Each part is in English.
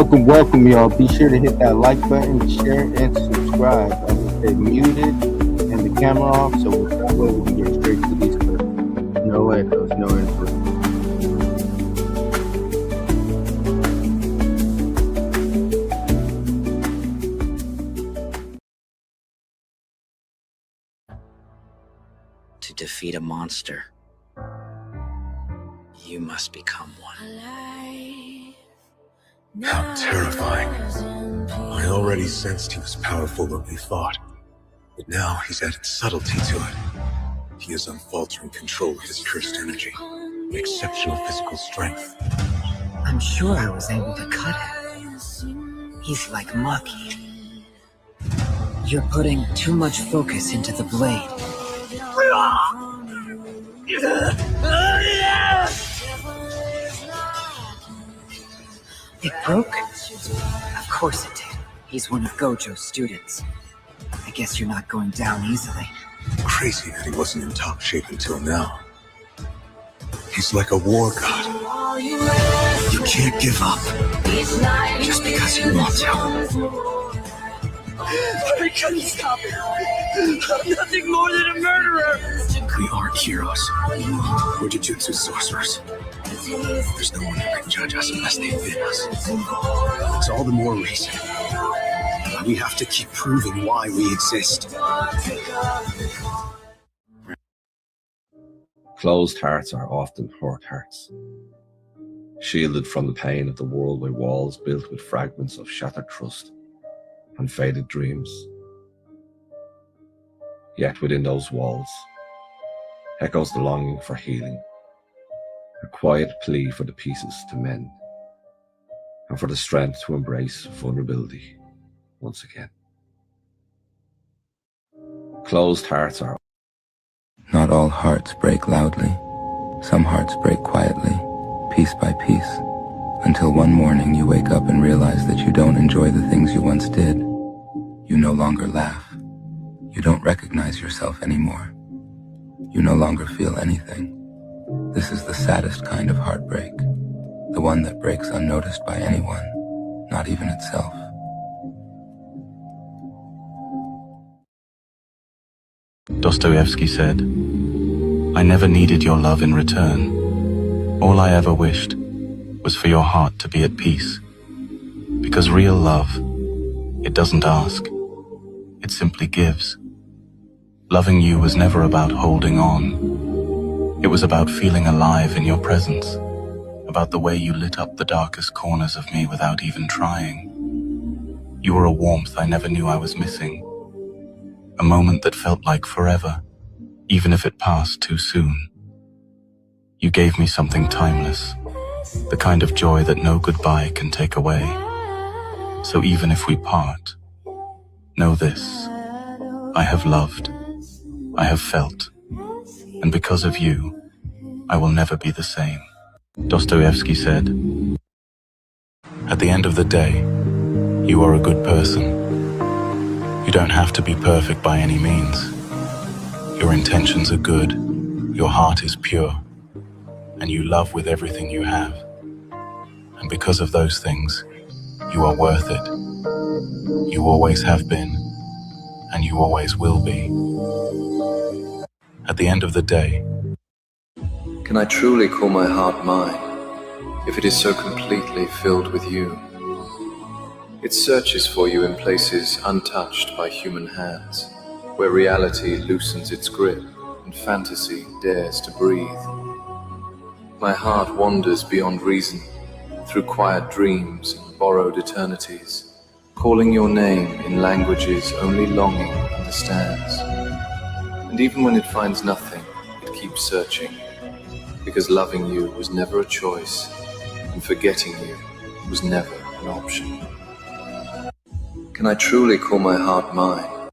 Welcome, y'all. Be sure to hit that like button, share, and subscribe. As I said, muted and the camera off, so that way we can get straight to these clips. No echoes, no intro. To defeat a monster, you must become one. How terrifying. I already sensed he was powerful when we fought, but now he's added subtlety to it. He has unfaltering control of his cursed energy, and exceptional physical strength. I'm sure I was able to cut him. He's like mucky. You're putting too much focus into the blade. It broke? Of course it did. He's one of Gojo's students. I guess you're not going down easily. Crazy that he wasn't in top shape until now. He's like a war god. You can't give up just because you want to. I couldn't stop it. I'm nothing more than a murderer. We aren't heroes. We're Jujutsu sorcerers. There's no one who can judge us unless they've been us. It's all the more reason why we have to keep proving why we exist. Closed hearts are often hurt hearts, shielded from the pain of the world by walls built with fragments of shattered trust and faded dreams. Yet within those walls echoes the longing for healing, a quiet plea for the pieces to mend, and for the strength to embrace vulnerability once again. Closed hearts are... Not all hearts break loudly. Some hearts break quietly, piece by piece, until one morning you wake up and realize that you don't enjoy the things you once did. You no longer laugh. You don't recognize yourself anymore. You no longer feel anything. This is the saddest kind of heartbreak, the one that breaks unnoticed by anyone, not even itself. Dostoevsky said, "I never needed your love in return. All I ever wished was for your heart to be at peace. Because real love, it doesn't ask, it simply gives. Loving you was never about holding on. It was about feeling alive in your presence, about the way you lit up the darkest corners of me without even trying. You were a warmth I never knew I was missing. A moment that felt like forever, even if it passed too soon. You gave me something timeless, the kind of joy that no goodbye can take away. So even if we part, know this, I have loved, I have felt, and because of you, I will never be the same." Dostoevsky said, "At the end of the day, you are a good person. You don't have to be perfect by any means. Your intentions are good, your heart is pure, and you love with everything you have. And because of those things, you are worth it. You always have been, and you always will be. At the end of the day..." Can I truly call my heart mine, if it is so completely filled with you? It searches for you in places untouched by human hands, where reality loosens its grip and fantasy dares to breathe. My heart wanders beyond reason, through quiet dreams and borrowed eternities, calling your name in languages only longing understands. And even when it finds nothing, it keeps searching, because loving you was never a choice, and forgetting you was never an option. Can I truly call my heart mine?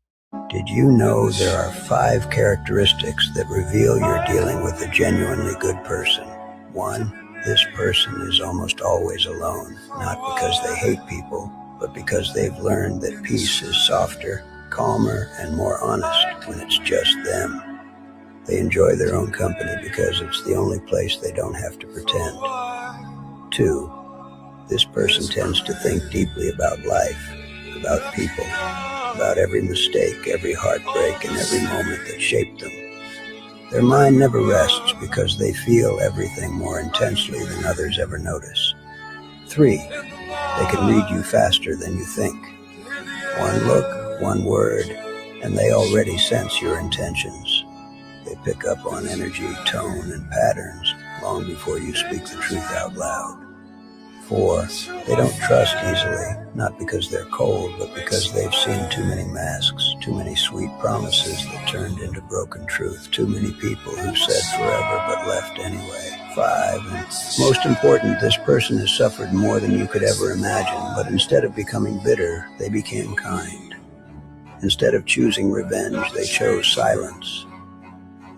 Did you know there are 5 characteristics that reveal you're dealing with a genuinely good person? 1, this person is almost always alone, not because they hate people, but because they've learned that peace is softer, calmer, and more honest when it's just them. They enjoy their own company because it's the only place they don't have to pretend. 2, This person tends to think deeply about life, about people, about every mistake, every heartbreak, and every moment that shaped them. Their mind never rests because they feel everything more intensely than others ever notice. 3, they can read you faster than you think. One look, one word, and they already sense your intentions. They pick up on energy, tone, and patterns long before you speak the truth out loud. 4, they don't trust easily, not because they're cold, but because they've seen too many masks, too many sweet promises that turned into broken truth, too many people who said forever but left anyway. 5, and most important, this person has suffered more than you could ever imagine, but instead of becoming bitter, they became kind. Instead of choosing revenge, they chose silence.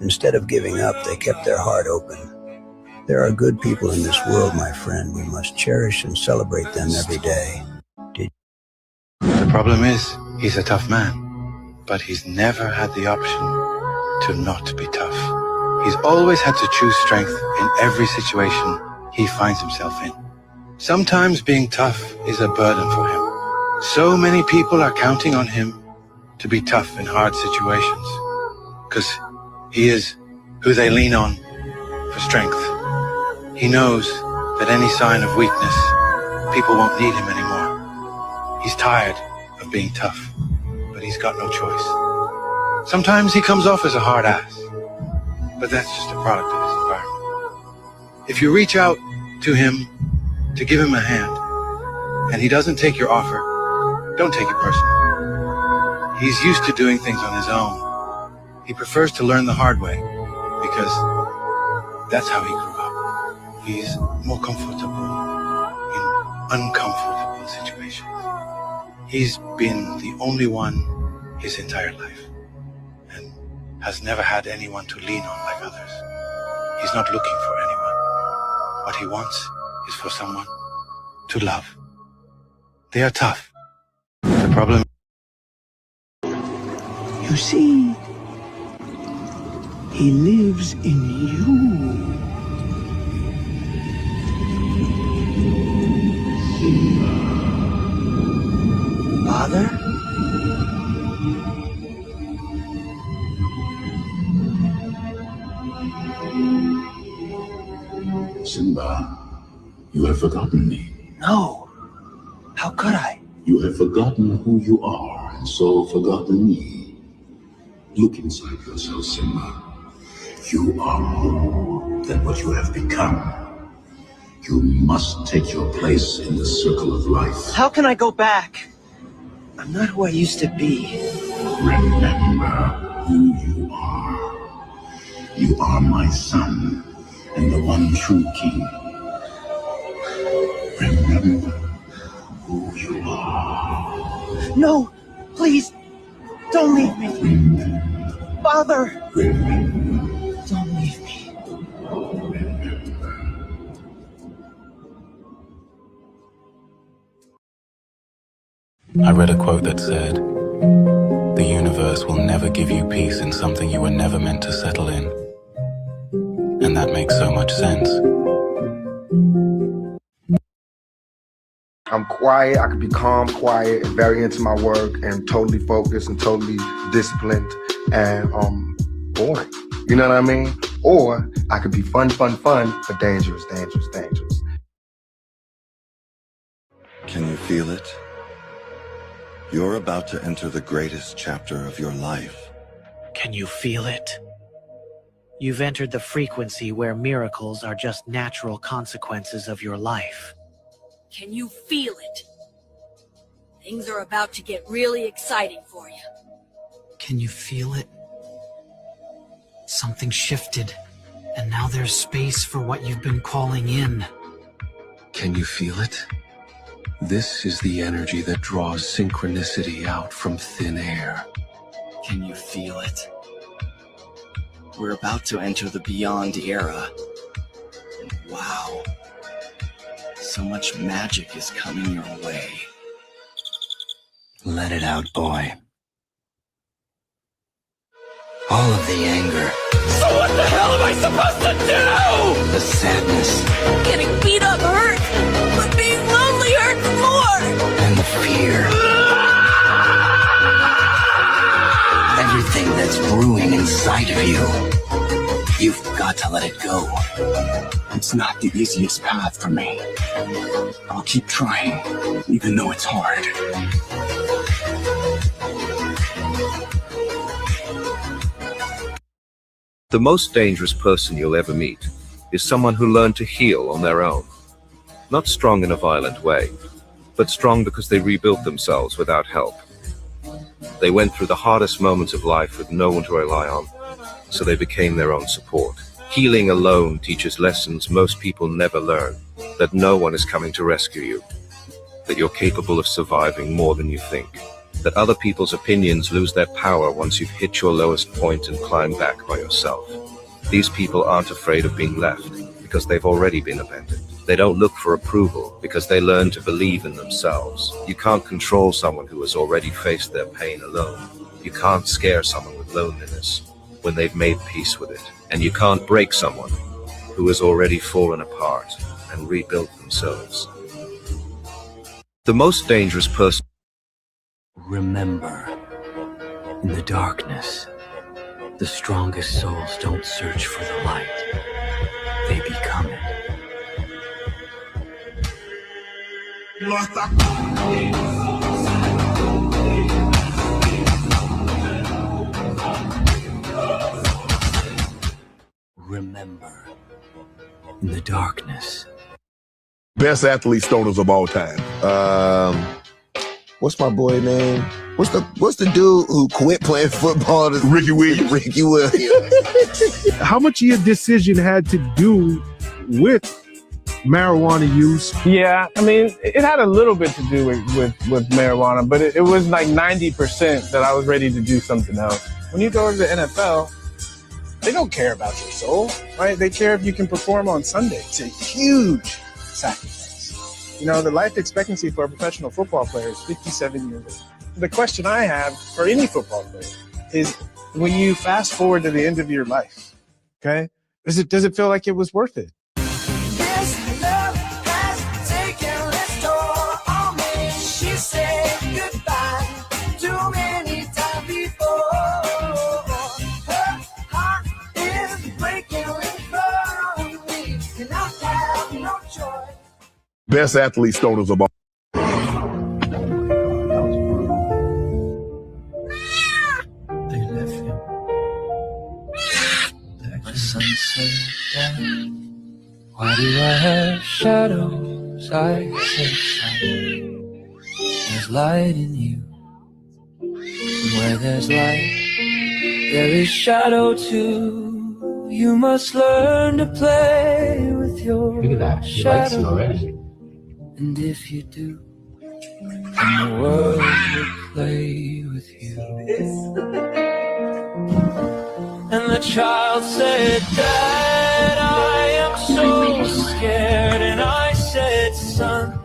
Instead of giving up, they kept their heart open. There are good people in this world, my friend. We must cherish and celebrate them every day. The problem is, he's a tough man, but he's never had the option to not be tough. He's always had to choose strength in every situation he finds himself in. Sometimes being tough is a burden for him. So many people are counting on him to be tough in hard situations, because he is who they lean on for strength. He knows that any sign of weakness, people won't need him anymore. He's tired of being tough, but he's got no choice. Sometimes he comes off as a hard ass, but that's just a product of his environment. If you reach out to him to give him a hand, and he doesn't take your offer, don't take it personally. He's used to doing things on his own. He prefers to learn the hard way, because that's how he grew up. He's more comfortable in uncomfortable situations. He's been the only one his entire life, and has never had anyone to lean on like others. He's not looking for anyone. What he wants is for someone to love. They are tough. The problem... You see, he lives in you. Father? Simba, you have forgotten me. No. How could I? You have forgotten who you are, and so forgotten me. Look inside yourself, Simba. You are more than what you have become. You must take your place in the circle of life. How can I go back? I'm not who I used to be. Remember who you are. You are my son, and the one true king. Remember who you are. No, please, don't leave me. Remember. Father! Remember. Don't leave me. I read a quote that said, "The universe will never give you peace in something you were never meant to settle in." And that makes so much sense. I'm quiet. I can be calm, quiet, and very into my work, and totally focused and totally disciplined and boring. You know what I mean? Or I could be fun, but dangerous. Can you feel it? You're about to enter the greatest chapter of your life. Can you feel it? You've entered the frequency where miracles are just natural consequences of your life. Can you feel it? Things are about to get really exciting for you. Can you feel it? Something shifted, and now there's space for what you've been calling in. Can you feel it? This is the energy that draws synchronicity out from thin air. Can you feel it? We're about to enter the Beyond era. And wow, so much magic is coming your way. Let it out, boy. All of the anger. So what the hell am I supposed to do? The sadness. Getting beat up hurts, but being loved here. Everything that's brewing inside of you, you've got to let it go. It's not the easiest path for me. I'll keep trying, even though it's hard. The most dangerous person you'll ever meet is someone who learned to heal on their own. Not strong in a violent way, but strong because they rebuilt themselves without help. They went through the hardest moments of life with no one to rely on, so they became their own support. Healing alone teaches lessons most people never learn, that no one is coming to rescue you, that you're capable of surviving more than you think, that other people's opinions lose their power once you've hit your lowest point and climbed back by yourself. These people aren't afraid of being left because they've already been abandoned. They don't look for approval because they learn to believe in themselves. You can't control someone who has already faced their pain alone. You can't scare someone with loneliness when they've made peace with it. And you can't break someone who has already fallen apart and rebuilt themselves. The most dangerous person. Remember, in the darkness, the strongest souls don't search for the light. They become it. Remember, in the darkness. Best athlete stoners of all time. What's my boy name? What's the dude who quit playing football? Ricky Williams. Ricky Williams. How much of your decision had to do with marijuana use? Yeah, I mean, it had a little bit to do with marijuana, but it was like 90% that I was ready to do something else. When you go to the NFL, they don't care about your soul, right? They care if you can perform on Sunday. It's a huge sacrifice. You know, the life expectancy for a professional football player is 57 years old. The question I have for any football player is, when you fast forward to the end of your life, okay, does it feel like it was worth it? Best athlete stoners of all. They left him. Like the sunset down. Why do I have shadows? I said there's light in you. And where there's light, there is shadow too. You must learn to play with your shadow. Already. And if you do, then the world will play with you. And the child said, Dad, I am so scared. And I said, son,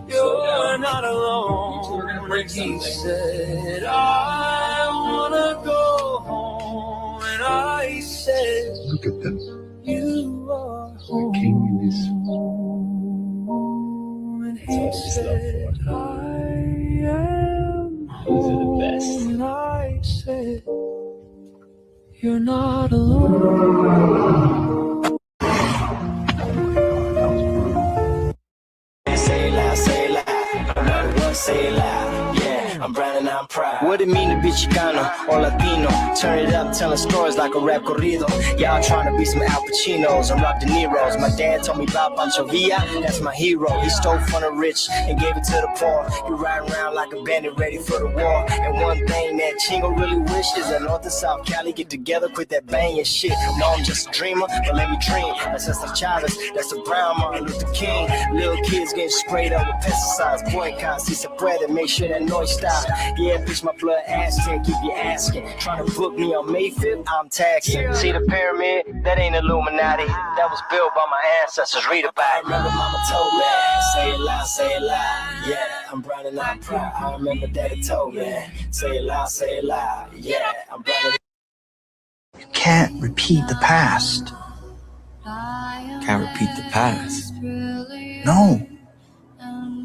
you're not alone. And he said, I wanna go home. And I said, look at them. You are home. The king is And he said, I am home. And I said, you're not alone. Say loud, say loud. Say loud. Yeah, I'm brown and I'm proud. What it mean to be Chicano or Latino? Turn it up, telling stories like a rap corrido. Y'all trying to be some Al Pacinos and Rob De Niro's. My dad told me about Pancho Villa, that's my hero. He stole from the rich and gave it to the poor. He riding around like a bandit ready for the war. And one thing that Chingo really wish is that North and South Cali get together, quit that banging shit. No, I'm just a dreamer, but let me dream. That's Cesar Chavez, that's the Brown Martin Luther King. Little kids getting sprayed up with pesticides. Boycott, si se puede, make sure that noise stops. Yeah, bitch, my blood Aztec, keep you asking. Trying to book me on May 5th, I'm taxing. See the pyramid? That ain't Illuminati. That was built by my ancestors, read about it. Remember mama told me, say it loud, say it loud. Yeah, I'm brown and I'm proud. I remember daddy told me, say it loud, yeah, I'm brown and You can't repeat the past. Can't repeat the past. No.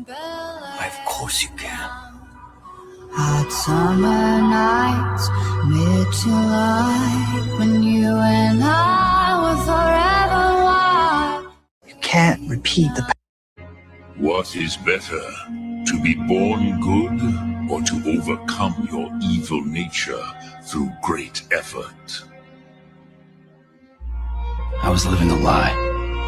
Why, of course you can. Hot summer nights, mid to light, when you and I were forever wild. You can't repeat the past. What is better, to be born good or to overcome your evil nature through great effort? I was living a lie,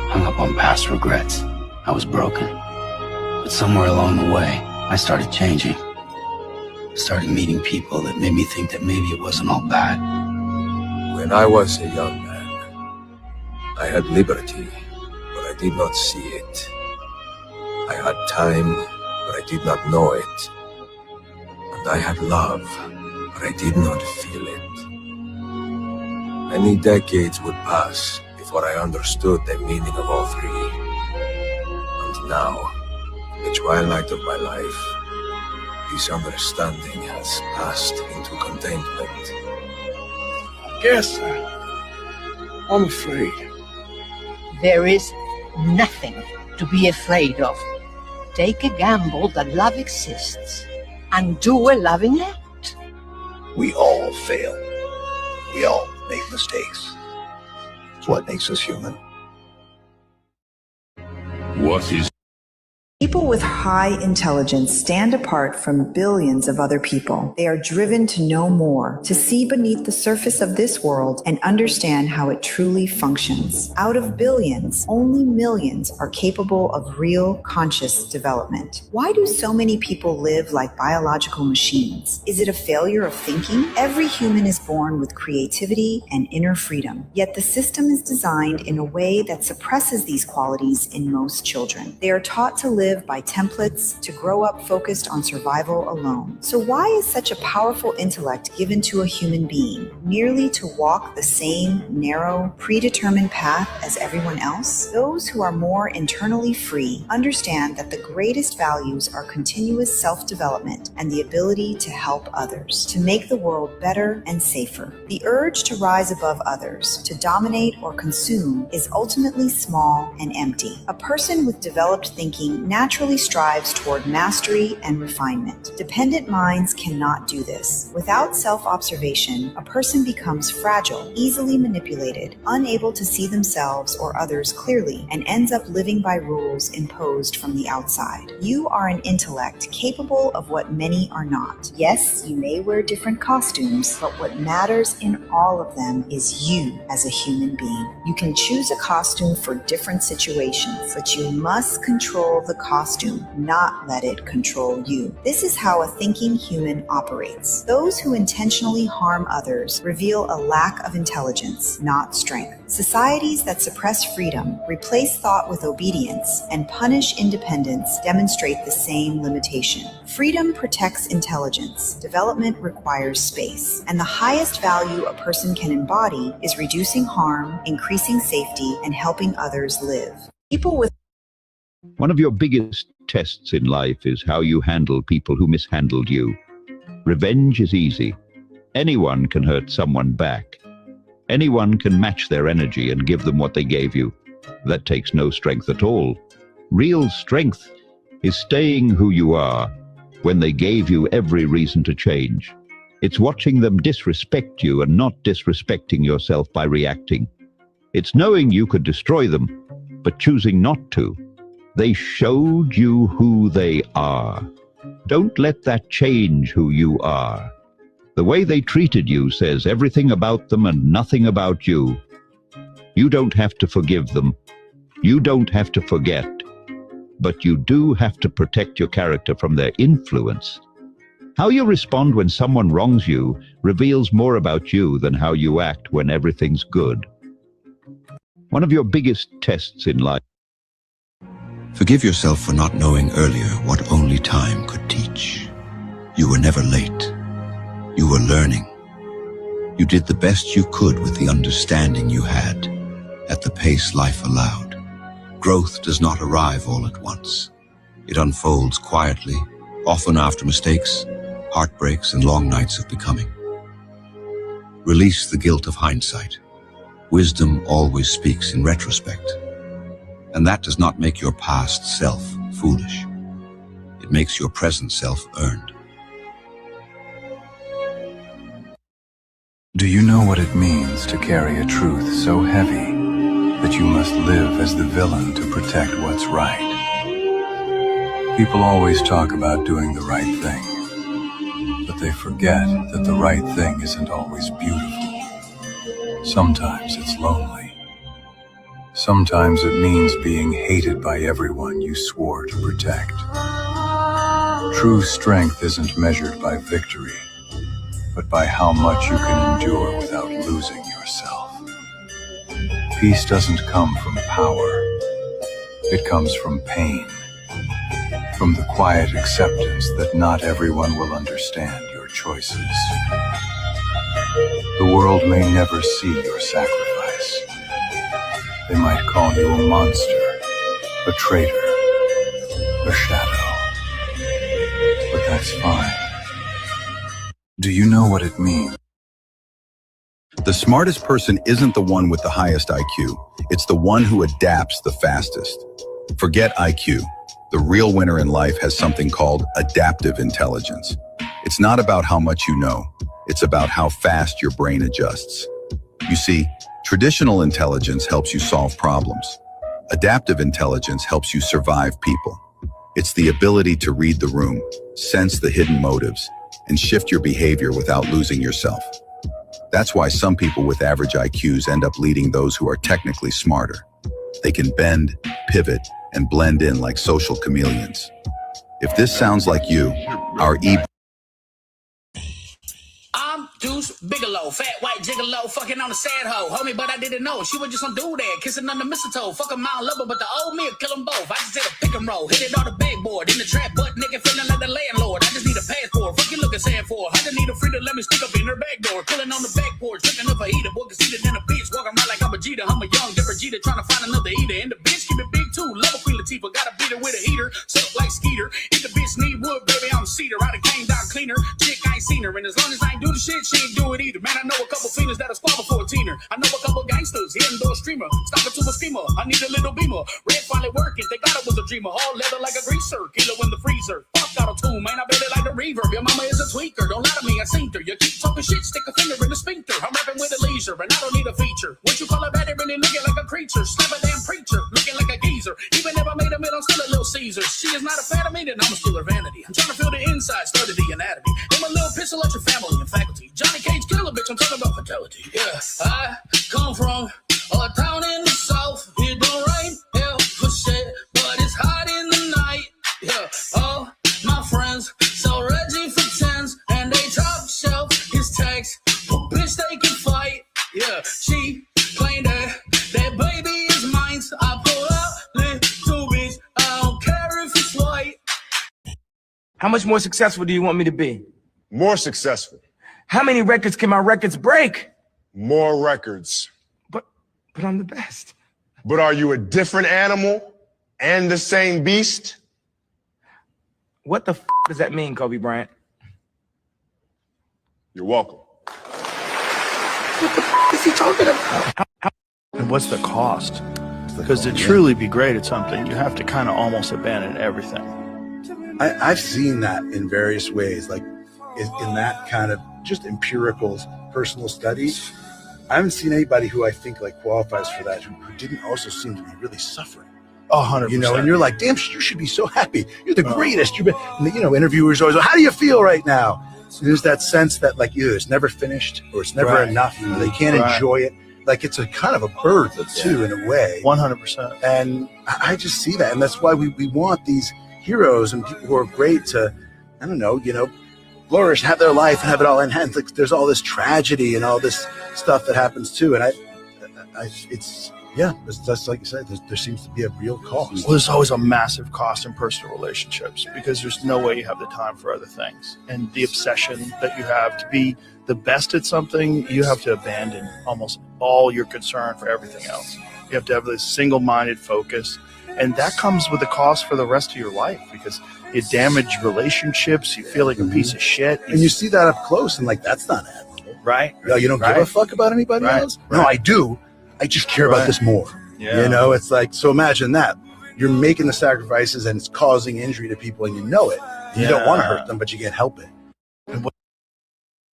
hung up on past regrets. I was broken. But somewhere along the way, I started changing. Started meeting people that made me think that maybe it wasn't all bad. When I was a young man, I had liberty, but I did not see it. I had time, but I did not know it. And I had love, but I did not feel it. Many decades would pass before I understood the meaning of all three. And now, in the twilight of my life, this understanding has passed into contentment. Yes, I'm afraid. There is nothing to be afraid of. Take a gamble that love exists and do a loving act. We all fail. We all make mistakes. It's what makes us human. What is People with high intelligence stand apart from billions of other people. They are driven to know more, to see beneath the surface of this world and understand how it truly functions. Out of billions, only millions are capable of real conscious development. Why do so many people live like biological machines? Is it a failure of thinking? Every human is born with creativity and inner freedom, yet the system is designed in a way that suppresses these qualities in most children. They are taught to live by templates, to grow up focused on survival alone. So why is such a powerful intellect given to a human being? Merely to walk the same narrow, predetermined path as everyone else? Those who are more internally free understand that the greatest values are continuous self-development and the ability to help others, to make the world better and safer. The urge to rise above others, to dominate or consume, is ultimately small and empty. A person with developed thinking naturally strives toward mastery and refinement. Dependent minds cannot do this. Without self-observation, a person becomes fragile, easily manipulated, unable to see themselves or others clearly, and ends up living by rules imposed from the outside. You are an intellect capable of what many are not. Yes, you may wear different costumes, but what matters in all of them is you as a human being. You can choose a costume for different situations, but you must control the costume, not let it control you. This is how a thinking human operates. Those who intentionally harm others reveal a lack of intelligence, not strength. Societies that suppress freedom, replace thought with obedience, and punish independence demonstrate the same limitation. Freedom protects intelligence. Development requires space. And the highest value a person can embody is reducing harm, increasing safety, and helping others live. People with One of your biggest tests in life is how you handle people who mishandled you. Revenge is easy. Anyone can hurt someone back. Anyone can match their energy and give them what they gave you. That takes no strength at all. Real strength is staying who you are when they gave you every reason to change. It's watching them disrespect you and not disrespecting yourself by reacting. It's knowing you could destroy them, but choosing not to. They showed you who they are. Don't let that change who you are. The way they treated you says everything about them and nothing about you. You don't have to forgive them. You don't have to forget. But you do have to protect your character from their influence. How you respond when someone wrongs you reveals more about you than how you act when everything's good. One of your biggest tests in life. Forgive yourself for not knowing earlier what only time could teach. You were never late. You were learning. You did the best you could with the understanding you had, at the pace life allowed. Growth does not arrive all at once. It unfolds quietly, often after mistakes, heartbreaks, and long nights of becoming. Release the guilt of hindsight. Wisdom always speaks in retrospect. And that does not make your past self foolish. It makes your present self earned. Do you know what it means to carry a truth so heavy that you must live as the villain to protect what's right? People always talk about doing the right thing, but they forget that the right thing isn't always beautiful. Sometimes it's lonely. Sometimes it means being hated by everyone you swore to protect. True strength isn't measured by victory, but by how much you can endure without losing yourself. Peace doesn't come from power. It comes from pain, from the quiet acceptance that not everyone will understand your choices. The world may never see your sacrifice. They might call you a monster, a traitor, a shadow. But that's fine. Do you know what it means? The smartest person isn't the one with the highest IQ. It's the one who adapts the fastest. Forget IQ. The real winner in life has something called adaptive intelligence. It's not about how much you know. It's about how fast your brain adjusts. You see, traditional intelligence helps you solve problems. Adaptive intelligence helps you survive people. It's the ability to read the room, sense the hidden motives, and shift your behavior without losing yourself. That's why some people with average IQs end up leading those who are technically smarter. They can bend, pivot, and blend in like social chameleons. If this sounds like you, our I'm Deuce Bigelow, fat white gigolo, fucking on a sad hoe. Homie, but I didn't know she was just gonna do that, kissing on the mistletoe. Fuck a mile lover, but the old me will kill them both. I just did a pick and roll, hit it on the backboard, in the trap, butt nigga feeling like the landlord. I just need a passport, fuck you looking sad for. I just need a free to let me stick up in her back door, pulling on the back porch, looking up a heater, boy can see it in a bitch, walking around like I'm a Jeter. I'm a young different Jeter, trying to find another eater. And the bitch keep it big too, love a Queen Latifah, got a beat her with a heater, suck like Skeeter. If the bitch need wood, baby, I'm cedar. I done came down cleaner, chick I ain't seen her, and as long as I ain't do the shit, she ain't do it either. Man, I know a couple fiends that'll squabble before a teener. I know a couple gangsters, here and door streamer, stalking to a steamer. I need a little beamer, red finally working. They thought I was a dreamer, all leather like a greaser, killer in the freezer. Fuck auto-tune, man, I bet it like the reverb. Your mama is a tweaker, don't lie to me, I seen her. You keep talking shit, stick a finger in the sphincter. I'm rapping with a leisure, and I don't need a feature. What you call a batter, really looking like a creature. Slap a damn preacher, looking like a geezer. Even if I made a meal, I'm still a little Caesar. She is not a fan of me, then I'ma steal her vanity. I'm trying to feel the inside, study the anatomy. I'm a little pistol at your family and faculty. Johnny Cage kill a bitch, I'm talking about fatality. Yeah, I come from a town in the south. It don't rain, hell for shit, but it's hot in the night. Yeah, all my friends sell Reggie for tens, and they top shelf his tags. Oh, bitch, they can fight. Yeah, she claimed that baby is mine. So I pull out little bitch, I don't care if it's white. How much more successful do you want me to be? More successful. How many records can my records break? More records. But I'm the best. But are you a different animal and the same beast? What the does that mean, Kobe Bryant? You're welcome. What the is he talking about? And what's the cost? Because to truly be great at something, you have to kind of almost abandon everything. I've seen that in various ways, like in that kind of just empirical personal study. I haven't seen anybody who I think like qualifies for that who didn't also seem to be really suffering. 100%. You know, and you're like, damn, you should be so happy. You're the greatest. You've been, and you know, interviewers always go, how do you feel right now? So there's that sense that like either it's never finished or it's never enough. Or they can't enjoy it. Like it's a kind of a burden too, in a way. 100%. And I just see that, and that's why we want these heroes and people who are great to, I don't know, you know, flourish, have their life, and have it all in hand. Like there's all this tragedy and all this stuff that happens too, and it's just like you said. There seems to be a real cost. Well, there's always a massive cost in personal relationships because there's no way you have the time for other things, and the obsession that you have to be the best at something, you have to abandon almost all your concern for everything else. You have to have this single-minded focus, and that comes with a cost for the rest of your life because you damage relationships, you feel like a piece of shit. And you see that up close, and like, that's not admirable. Right. You know, you don't give a fuck about anybody else? No, I do. I just care about this more. Yeah. You know, it's like, so imagine that. You're making the sacrifices and it's causing injury to people and you know it. You don't want to hurt them, but you can't help it.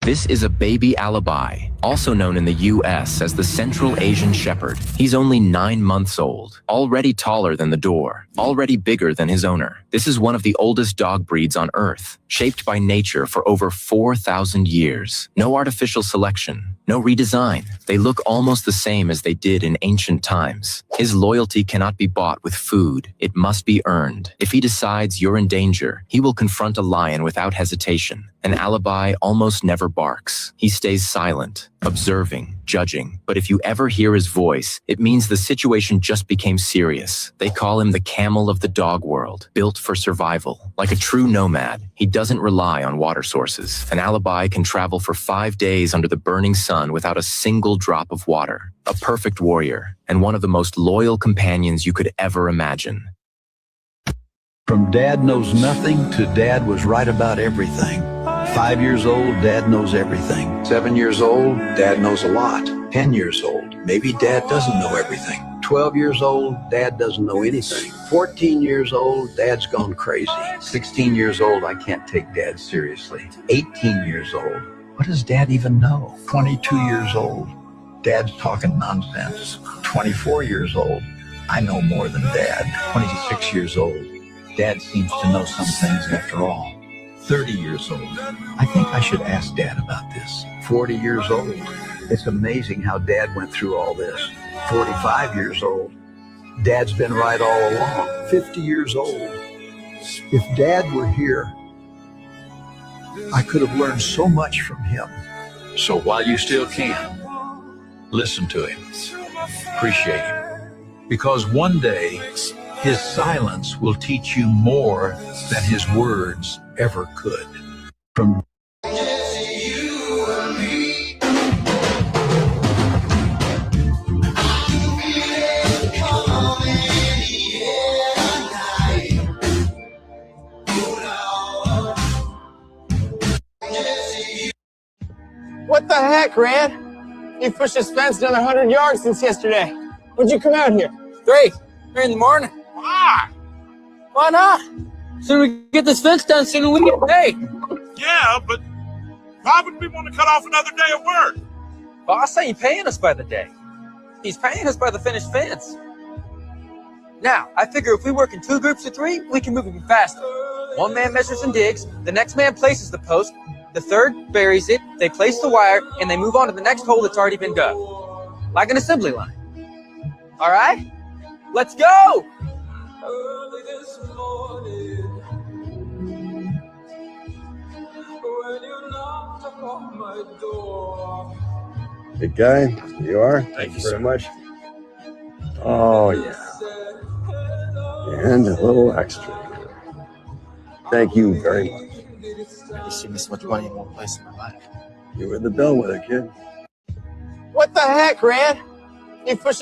This is a baby Alibi, also known in the US as the Central Asian Shepherd. He's only 9 months old, already taller than the door, already bigger than his owner. This is one of the oldest dog breeds on Earth, shaped by nature for over 4,000 years. No artificial selection, no redesign. They look almost the same as they did in ancient times. His loyalty cannot be bought with food. It must be earned. If he decides you're in danger, he will confront a lion without hesitation. An Alibi almost never barks. He stays silent, observing, judging. But if you ever hear his voice, it means the situation just became serious. They call him the camel of the dog world, built for survival. Like a true nomad, he doesn't rely on water sources. An Alibi can travel for 5 days under the burning sun without a single drop of water. A perfect warrior, and one of the most loyal companions you could ever imagine. From Dad knows nothing to Dad was right about everything. 5 years old, Dad knows everything. 7 years old, Dad knows a lot. 10 years old, maybe Dad doesn't know everything. 12 years old, Dad doesn't know anything. 14 years old, Dad's gone crazy. 16 years old, I can't take Dad seriously. 18 years old, what does Dad even know? 22 years old, Dad's talking nonsense. 24 years old, I know more than Dad. 26 years old, Dad seems to know some things after all. 30 years old, I think I should ask Dad about this. 40 years old, it's amazing how Dad went through all this. 45 years old, Dad's been right all along. 50 years old, if Dad were here, I could have learned so much from him. So while you still can, listen to him, appreciate him, because one day his silence will teach you more than his words ever could. From What the heck, Rand? You pushed this fence another 100 yards since yesterday. When'd you come out here? 3 in the morning. Why? Why not? Sooner we get this fence done, sooner we get paid. Yeah, but why would we want to cut off another day of work? Boss ain't paying us by the day. He's paying us by the finished fence. Now, I figure if we work in 2 groups of 3, we can move even faster. One man measures and digs, the next man places the post, the third buries it, they place the wire, and they move on to the next hole that's already been dug. Like an assembly line. All right? Let's go! Early this morning, when you knocked upon my door. Good guy, you are. Thank you very much. Oh yeah, and a little extra. Thank you very much. Never seen this much money in one place in my life. You were the bellwether, kid. What the heck, Rand? You pushed